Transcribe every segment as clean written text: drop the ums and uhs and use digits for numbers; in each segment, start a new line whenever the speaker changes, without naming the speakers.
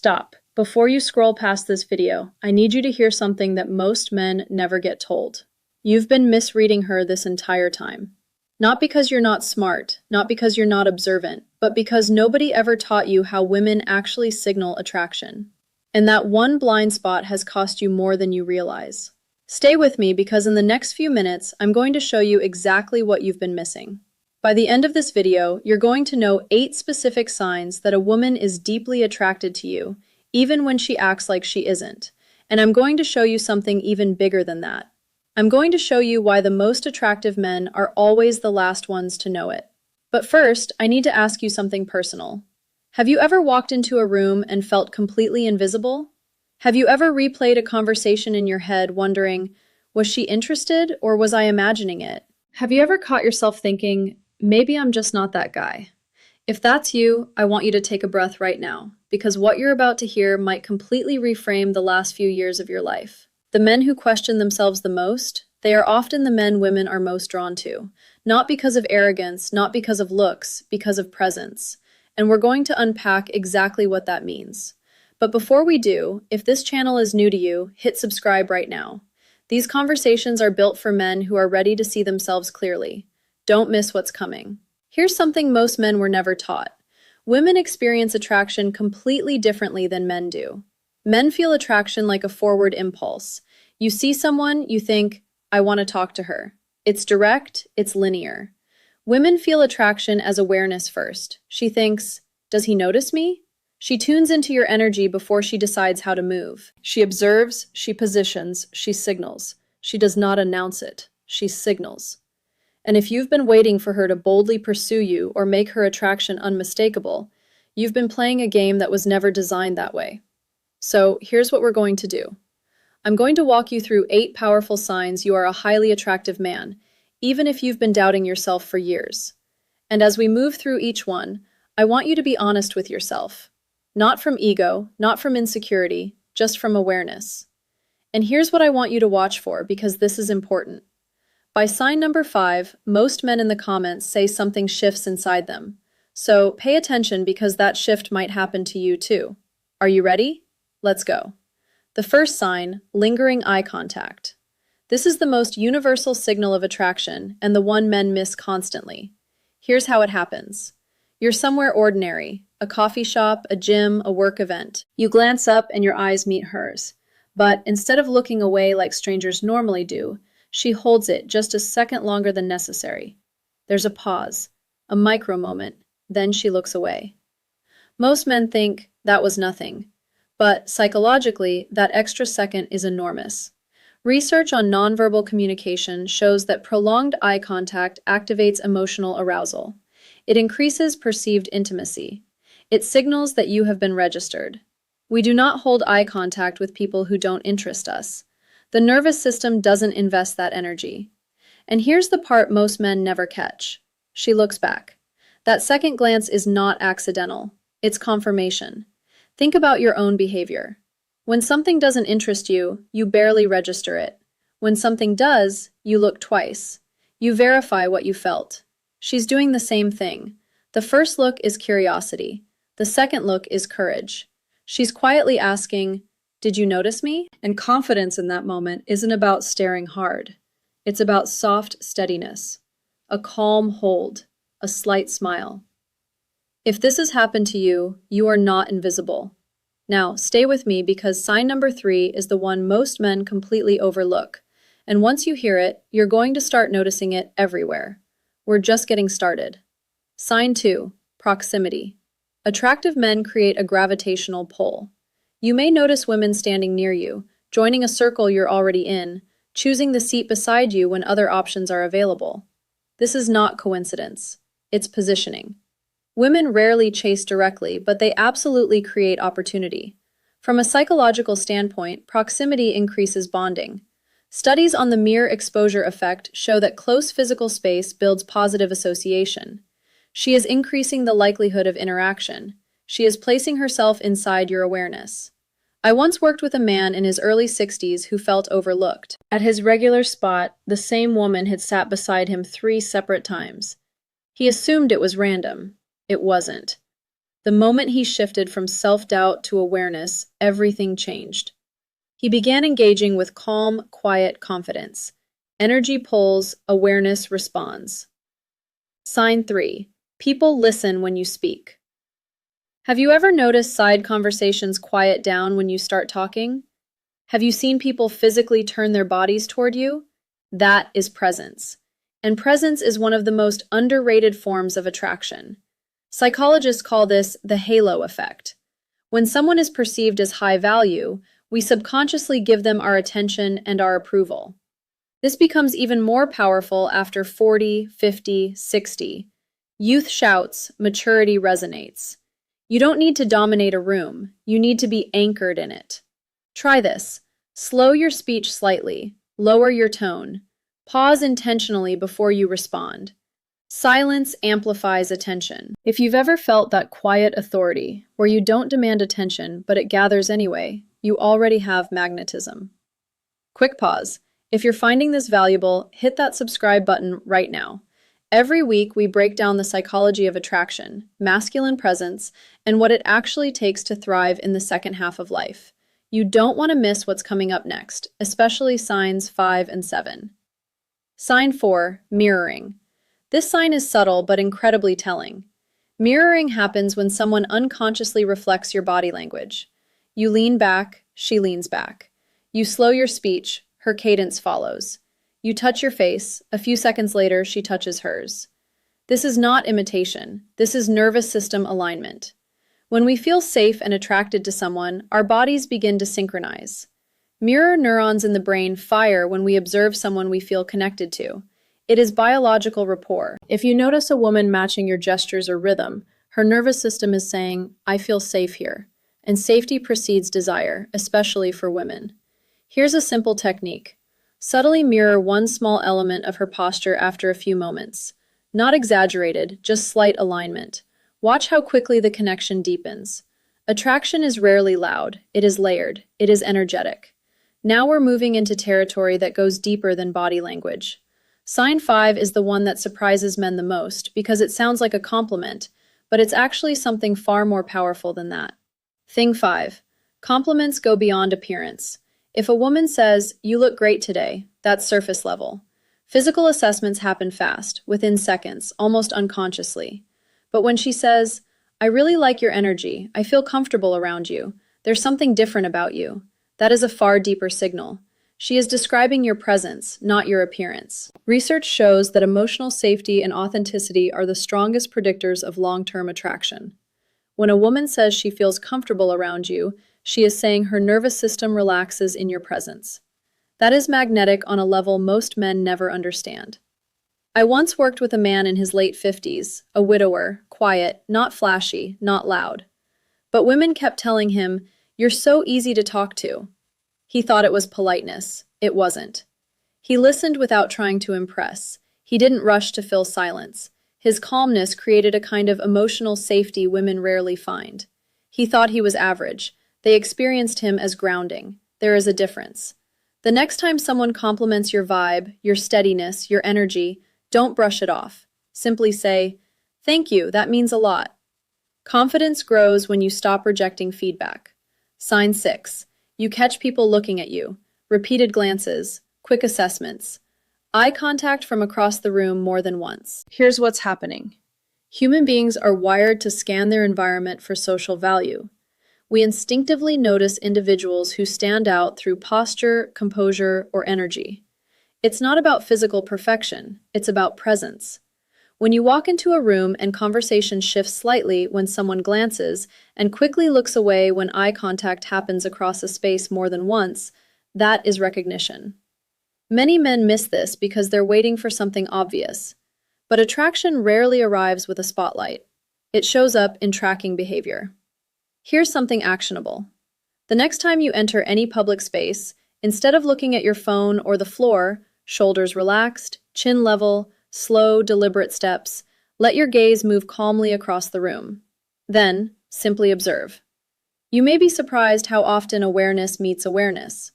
Stop. Before you scroll past this video, I need you to hear something that most men never get told. You've been misreading her this entire time. Not because you're not smart, not because you're not observant, but because nobody ever taught you how women actually signal attraction. And that one blind spot has cost you more than you realize. Stay with me because in the next few minutes, I'm going to show you exactly what you've been missing. By the end of this video, you're going to know 8 specific signs that a woman is deeply attracted to you, even when she acts like she isn't. And I'm going to show you something even bigger than that. I'm going to show you why the most attractive men are always the last ones to know it. But first, I need to ask you something personal. Have you ever walked into a room and felt completely invisible? Have you ever replayed a conversation in your head wondering, was she interested or was I imagining it? Have you ever caught yourself thinking, maybe I'm just not that guy? If that's you, I want you to take a breath right now, because what you're about to hear might completely reframe the last few years of your life. The men who question themselves the most, they are often the men women are most drawn to. Not because of arrogance, not because of looks, because of presence. And we're going to unpack exactly what that means. But before we do, if this channel is new to you, hit subscribe right now. These conversations are built for men who are ready to see themselves clearly. Don't miss what's coming. Here's something most men were never taught. Women experience attraction completely differently than men do. Men feel attraction like a forward impulse. You see someone, you think, I want to talk to her. It's direct, it's linear. Women feel attraction as awareness first. She thinks, does he notice me? She tunes into your energy before she decides how to move. She observes, she positions, she signals. She does not announce it. She signals. And if you've been waiting for her to boldly pursue you or make her attraction unmistakable, you've been playing a game that was never designed that way. So here's what we're going to do. I'm going to walk you through 8 powerful signs you are a highly attractive man, even if you've been doubting yourself for years. And as we move through each one, I want you to be honest with yourself. Not from ego, not from insecurity, just from awareness. And here's what I want you to watch for, because this is important. By sign number 5, most men in the comments say something shifts inside them. So pay attention because that shift might happen to you too. Are you ready? Let's go. The first sign, lingering eye contact. This is the most universal signal of attraction and the one men miss constantly. Here's how it happens. You're somewhere ordinary, a coffee shop, a gym, a work event. You glance up and your eyes meet hers. But instead of looking away like strangers normally do, she holds it just a second longer than necessary. There's a pause, a micro moment, then she looks away. Most men think that was nothing, but psychologically, that extra second is enormous. Research on nonverbal communication shows that prolonged eye contact activates emotional arousal. It increases perceived intimacy. It signals that you have been registered. We do not hold eye contact with people who don't interest us. The nervous system doesn't invest that energy. And here's the part most men never catch. She looks back. That second glance is not accidental. It's confirmation. Think about your own behavior. When something doesn't interest you, you barely register it. When something does, you look twice. You verify what you felt. She's doing the same thing. The first look is curiosity. The second look is courage. She's quietly asking, did you notice me? And confidence in that moment isn't about staring hard. It's about soft steadiness, a calm hold, a slight smile. If this has happened to you, you are not invisible. Now, stay with me because sign number 3 is the one most men completely overlook. And once you hear it, you're going to start noticing it everywhere. We're just getting started. Sign 2, proximity. Attractive men create a gravitational pull. You may notice women standing near you, joining a circle you're already in, choosing the seat beside you when other options are available. This is not coincidence. It's positioning. Women rarely chase directly, but they absolutely create opportunity. From a psychological standpoint, proximity increases bonding. Studies on the mere exposure effect show that close physical space builds positive association. She is increasing the likelihood of interaction. She is placing herself inside your awareness. I once worked with a man in his early 60s who felt overlooked. At his regular spot, the same woman had sat beside him 3 separate times. He assumed it was random. It wasn't. The moment he shifted from self-doubt to awareness, everything changed. He began engaging with calm, quiet confidence. Energy pulls, awareness responds. Sign 3. People listen when you speak. Have you ever noticed side conversations quiet down when you start talking? Have you seen people physically turn their bodies toward you? That is presence. And presence is one of the most underrated forms of attraction. Psychologists call this the halo effect. When someone is perceived as high value, we subconsciously give them our attention and our approval. This becomes even more powerful after 40, 50, 60. Youth shouts, maturity resonates. You don't need to dominate a room, you need to be anchored in it. Try this. Slow your speech slightly, lower your tone, pause intentionally before you respond. Silence amplifies attention. If you've ever felt that quiet authority, where you don't demand attention, but it gathers anyway, you already have magnetism. Quick pause. If you're finding this valuable, hit that subscribe button right now. Every week, we break down the psychology of attraction, masculine presence, and what it actually takes to thrive in the second half of life. You don't want to miss what's coming up next, especially signs 5 and 7. Sign 4, mirroring. This sign is subtle but incredibly telling. Mirroring happens when someone unconsciously reflects your body language. You lean back, she leans back. You slow your speech, her cadence follows. You touch your face, a few seconds later, she touches hers. This is not imitation. This is nervous system alignment. When we feel safe and attracted to someone, our bodies begin to synchronize. Mirror neurons in the brain fire when we observe someone we feel connected to. It is biological rapport. If you notice a woman matching your gestures or rhythm, her nervous system is saying, I feel safe here. And safety precedes desire, especially for women. Here's a simple technique. Subtly mirror one small element of her posture after a few moments. Not exaggerated, just slight alignment. Watch how quickly the connection deepens. Attraction is rarely loud. It is layered. It is energetic. Now we're moving into territory that goes deeper than body language. Sign 5 is the one that surprises men the most because it sounds like a compliment, but it's actually something far more powerful than that. Thing 5. Compliments go beyond appearance. If a woman says, you look great today, that's surface level. Physical assessments happen fast, within seconds, almost unconsciously. But when she says, I really like your energy, I feel comfortable around you, there's something different about you, that is a far deeper signal. She is describing your presence, not your appearance. Research shows that emotional safety and authenticity are the strongest predictors of long-term attraction. When a woman says she feels comfortable around you, she is saying her nervous system relaxes in your presence. That is magnetic on a level most men never understand. I once worked with a man in his late 50s, a widower, quiet, not flashy, not loud. But women kept telling him, you're so easy to talk to. He thought it was politeness. It wasn't. He listened without trying to impress. He didn't rush to fill silence. His calmness created a kind of emotional safety women rarely find. He thought he was average. They experienced him as grounding. There is a difference. The next time someone compliments your vibe, your steadiness, your energy, don't brush it off. Simply say, thank you, that means a lot. Confidence grows when you stop rejecting feedback. Sign 6. You catch people looking at you. Repeated glances, quick assessments. Eye contact from across the room more than once. Here's what's happening. Human beings are wired to scan their environment for social value. We instinctively notice individuals who stand out through posture, composure, or energy. It's not about physical perfection, it's about presence. When you walk into a room and conversation shifts slightly when someone glances and quickly looks away when eye contact happens across a space more than once, that is recognition. Many men miss this because they're waiting for something obvious. But attraction rarely arrives with a spotlight. It shows up in tracking behavior. Here's something actionable. The next time you enter any public space, instead of looking at your phone or the floor, shoulders relaxed, chin level, slow, deliberate steps, let your gaze move calmly across the room. Then, simply observe. You may be surprised how often awareness meets awareness.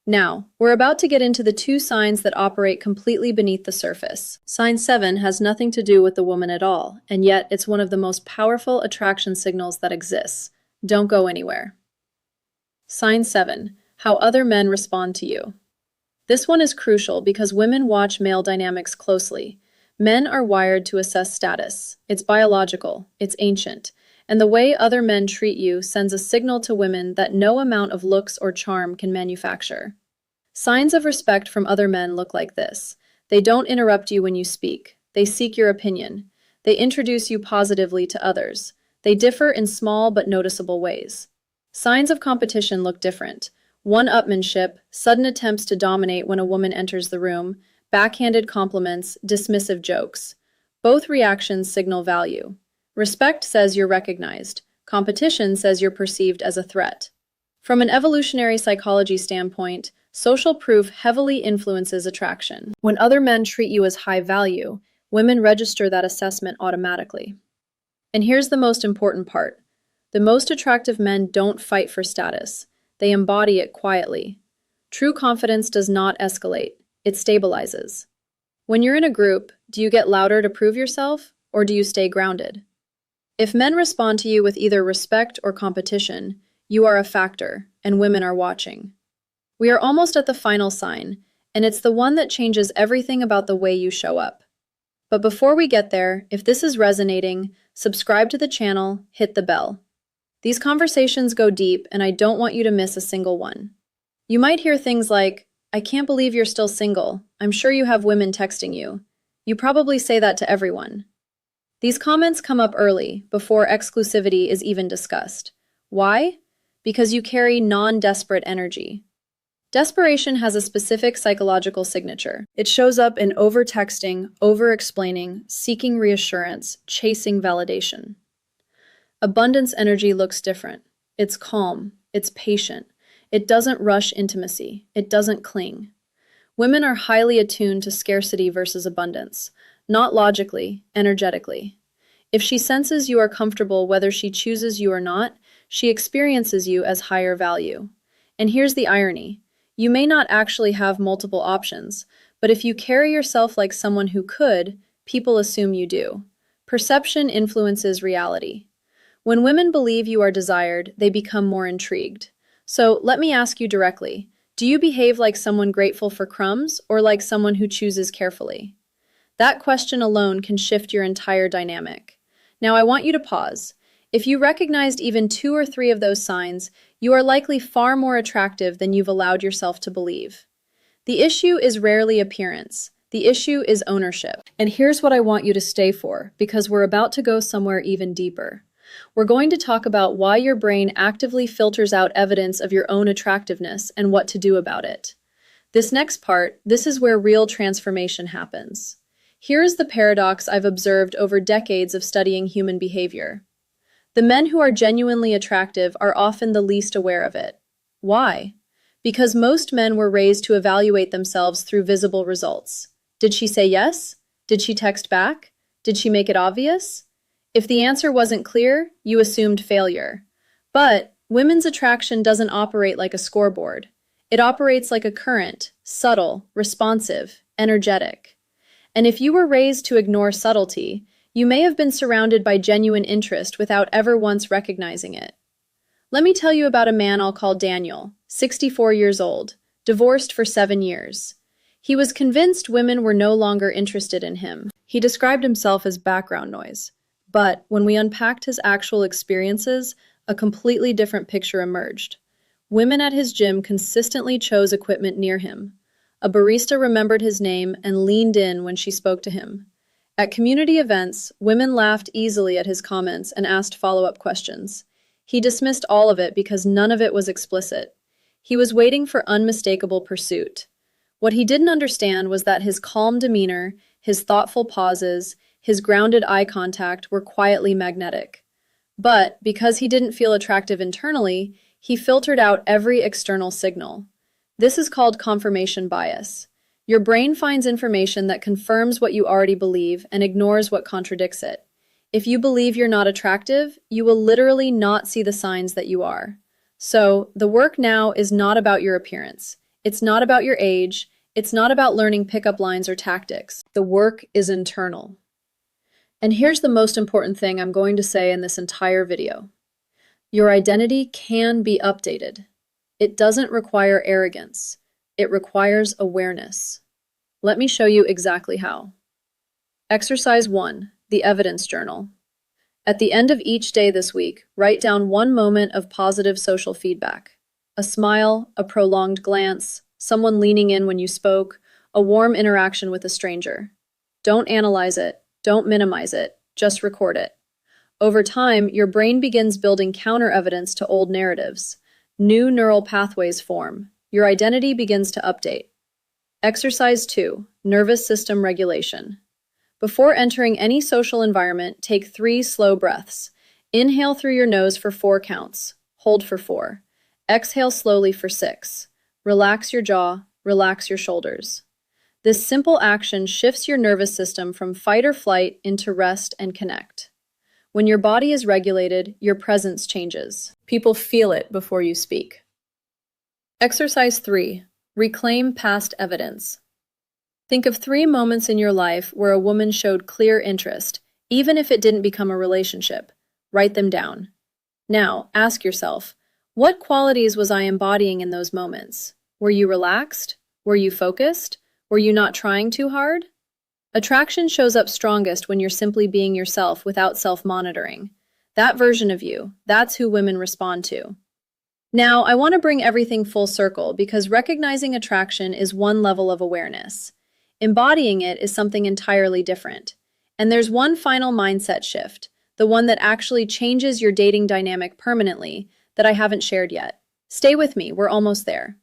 Now, we're about to get into the two signs that operate completely beneath the surface. Sign 7 has nothing to do with the woman at all, and yet it's one of the most powerful attraction signals that exists. Don't go anywhere. Sign 7. How other men respond to you. This one is crucial because women watch male dynamics closely. Men are wired to assess status. It's biological, it's ancient, and the way other men treat you sends a signal to women that no amount of looks or charm can manufacture. Signs of respect from other men look like this. They don't interrupt you when you speak. They seek your opinion. They introduce you positively to others. They differ in small but noticeable ways. Signs of competition look different. One-upmanship, sudden attempts to dominate when a woman enters the room, backhanded compliments, dismissive jokes. Both reactions signal value. Respect says you're recognized. Competition says you're perceived as a threat. From an evolutionary psychology standpoint, social proof heavily influences attraction. When other men treat you as high value, women register that assessment automatically. And here's the most important part. The most attractive men don't fight for status. They embody it quietly. True confidence does not escalate. It stabilizes. When you're in a group, do you get louder to prove yourself, or do you stay grounded? If men respond to you with either respect or competition, you are a factor, and women are watching. We are almost at the final sign, and it's the one that changes everything about the way you show up. But before we get there, if this is resonating, subscribe to the channel, hit the bell. These conversations go deep, and I don't want you to miss a single one. You might hear things like, "I can't believe you're still single. I'm sure you have women texting you." You probably say that to everyone. These comments come up early, before exclusivity is even discussed. Why? Because you carry non-desperate energy. Desperation has a specific psychological signature. It shows up in over-texting, over-explaining, seeking reassurance, chasing validation. Abundance energy looks different. It's calm. It's patient. It doesn't rush intimacy. It doesn't cling. Women are highly attuned to scarcity versus abundance, not logically, energetically. If she senses you are comfortable whether she chooses you or not, she experiences you as higher value. And here's the irony. You may not actually have multiple options, but if you carry yourself like someone who could, people assume you do. Perception influences reality. When women believe you are desired, they become more intrigued. So let me ask you directly, do you behave like someone grateful for crumbs or like someone who chooses carefully? That question alone can shift your entire dynamic. Now I want you to pause. If you recognized even 2 or 3 of those signs, you are likely far more attractive than you've allowed yourself to believe. The issue is rarely appearance. The issue is ownership. And here's what I want you to stay for, because we're about to go somewhere even deeper. We're going to talk about why your brain actively filters out evidence of your own attractiveness and what to do about it. This next part, this is where real transformation happens. Here is the paradox I've observed over decades of studying human behavior. The men who are genuinely attractive are often the least aware of it. Why? Because most men were raised to evaluate themselves through visible results. Did she say yes? Did she text back? Did she make it obvious? If the answer wasn't clear, you assumed failure. But women's attraction doesn't operate like a scoreboard. It operates like a current, subtle, responsive, energetic. And if you were raised to ignore subtlety, you may have been surrounded by genuine interest without ever once recognizing it. Let me tell you about a man I'll call Daniel, 64 years old, divorced for 7 years. He was convinced women were no longer interested in him. He described himself as background noise. But when we unpacked his actual experiences, a completely different picture emerged. Women at his gym consistently chose equipment near him. A barista remembered his name and leaned in when she spoke to him. At community events, women laughed easily at his comments and asked follow-up questions. He dismissed all of it because none of it was explicit. He was waiting for unmistakable pursuit. What he didn't understand was that his calm demeanor, his thoughtful pauses, his grounded eye contact were quietly magnetic. But because he didn't feel attractive internally, he filtered out every external signal. This is called confirmation bias. Your brain finds information that confirms what you already believe and ignores what contradicts it. If you believe you're not attractive, you will literally not see the signs that you are. So, the work now is not about your appearance. It's not about your age. It's not about learning pickup lines or tactics. The work is internal. And here's the most important thing I'm going to say in this entire video. Your identity can be updated. It doesn't require arrogance. It requires awareness. Let me show you exactly how. Exercise 1, the evidence journal. At the end of each day this week, write down one moment of positive social feedback. A smile, a prolonged glance, someone leaning in when you spoke, a warm interaction with a stranger. Don't analyze it. Don't minimize it. Just record it. Over time, your brain begins building counter-evidence to old narratives. New neural pathways form. Your identity begins to update. Exercise 2, nervous system regulation. Before entering any social environment, take 3 slow breaths. Inhale through your nose for 4 counts. Hold for 4. Exhale slowly for 6. Relax your jaw, relax your shoulders. This simple action shifts your nervous system from fight or flight into rest and connect. When your body is regulated, your presence changes. People feel it before you speak. Exercise 3, reclaim past evidence. Think of 3 moments in your life where a woman showed clear interest, even if it didn't become a relationship. Write them down. Now, ask yourself, what qualities was I embodying in those moments? Were you relaxed? Were you focused? Were you not trying too hard? Attraction shows up strongest when you're simply being yourself without self-monitoring. That version of you, that's who women respond to. Now, I want to bring everything full circle because recognizing attraction is one level of awareness. Embodying it is something entirely different. And there's one final mindset shift, the one that actually changes your dating dynamic permanently, that I haven't shared yet. Stay with me, we're almost there.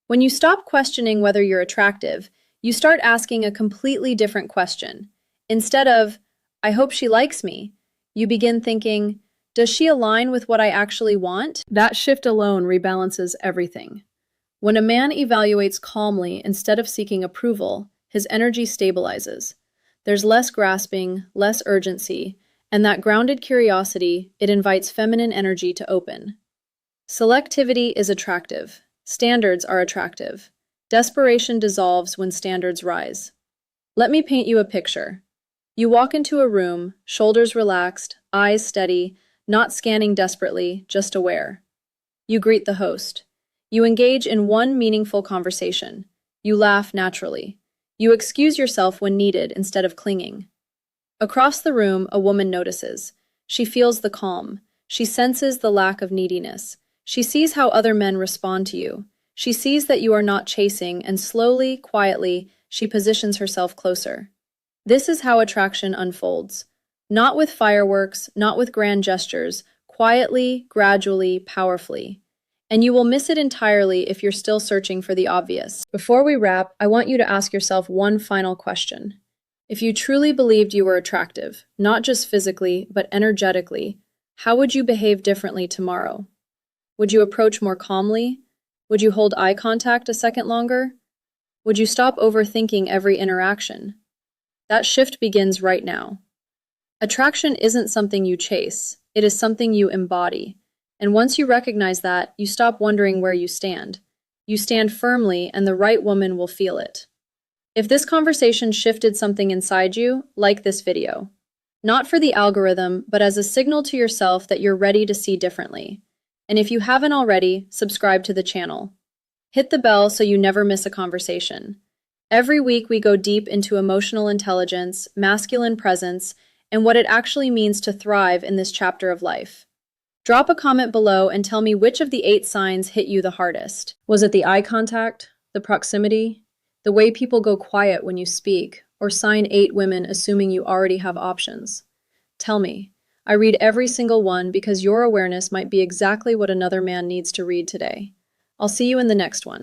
When you stop questioning whether you're attractive, you start asking a completely different question. Instead of, I hope she likes me, you begin thinking, does she align with what I actually want? That shift alone rebalances everything. When a man evaluates calmly instead of seeking approval, his energy stabilizes. There's less grasping, less urgency, and that grounded curiosity, it invites feminine energy to open. Selectivity is attractive. Standards are attractive. Desperation dissolves when standards rise. Let me paint you a picture. You walk into a room, shoulders relaxed, eyes steady, not scanning desperately, just aware. You greet the host. You engage in one meaningful conversation. You laugh naturally. You excuse yourself when needed instead of clinging. Across the room, a woman notices. She feels the calm. She senses the lack of neediness. She sees how other men respond to you. She sees that you are not chasing, and slowly, quietly, she positions herself closer. This is how attraction unfolds. Not with fireworks, not with grand gestures, quietly, gradually, powerfully. And you will miss it entirely if you're still searching for the obvious. Before we wrap, I want you to ask yourself one final question. If you truly believed you were attractive, not just physically, but energetically, how would you behave differently tomorrow? Would you approach more calmly? Would you hold eye contact a second longer? Would you stop overthinking every interaction? That shift begins right now. Attraction isn't something you chase, it is something you embody. And once you recognize that, you stop wondering where you stand. You stand firmly, and the right woman will feel it. If this conversation shifted something inside you, like this video. Not for the algorithm, but as a signal to yourself that you're ready to see differently. And if you haven't already, subscribe to the channel. Hit the bell so you never miss a conversation. Every week we go deep into emotional intelligence, masculine presence, and what it actually means to thrive in this chapter of life. Drop a comment below and tell me which of the 8 signs hit you the hardest. Was it the eye contact, the proximity, the way people go quiet when you speak, or sign 8 women assuming you already have options? Tell me. I read every single one because your awareness might be exactly what another man needs to read today. I'll see you in the next one.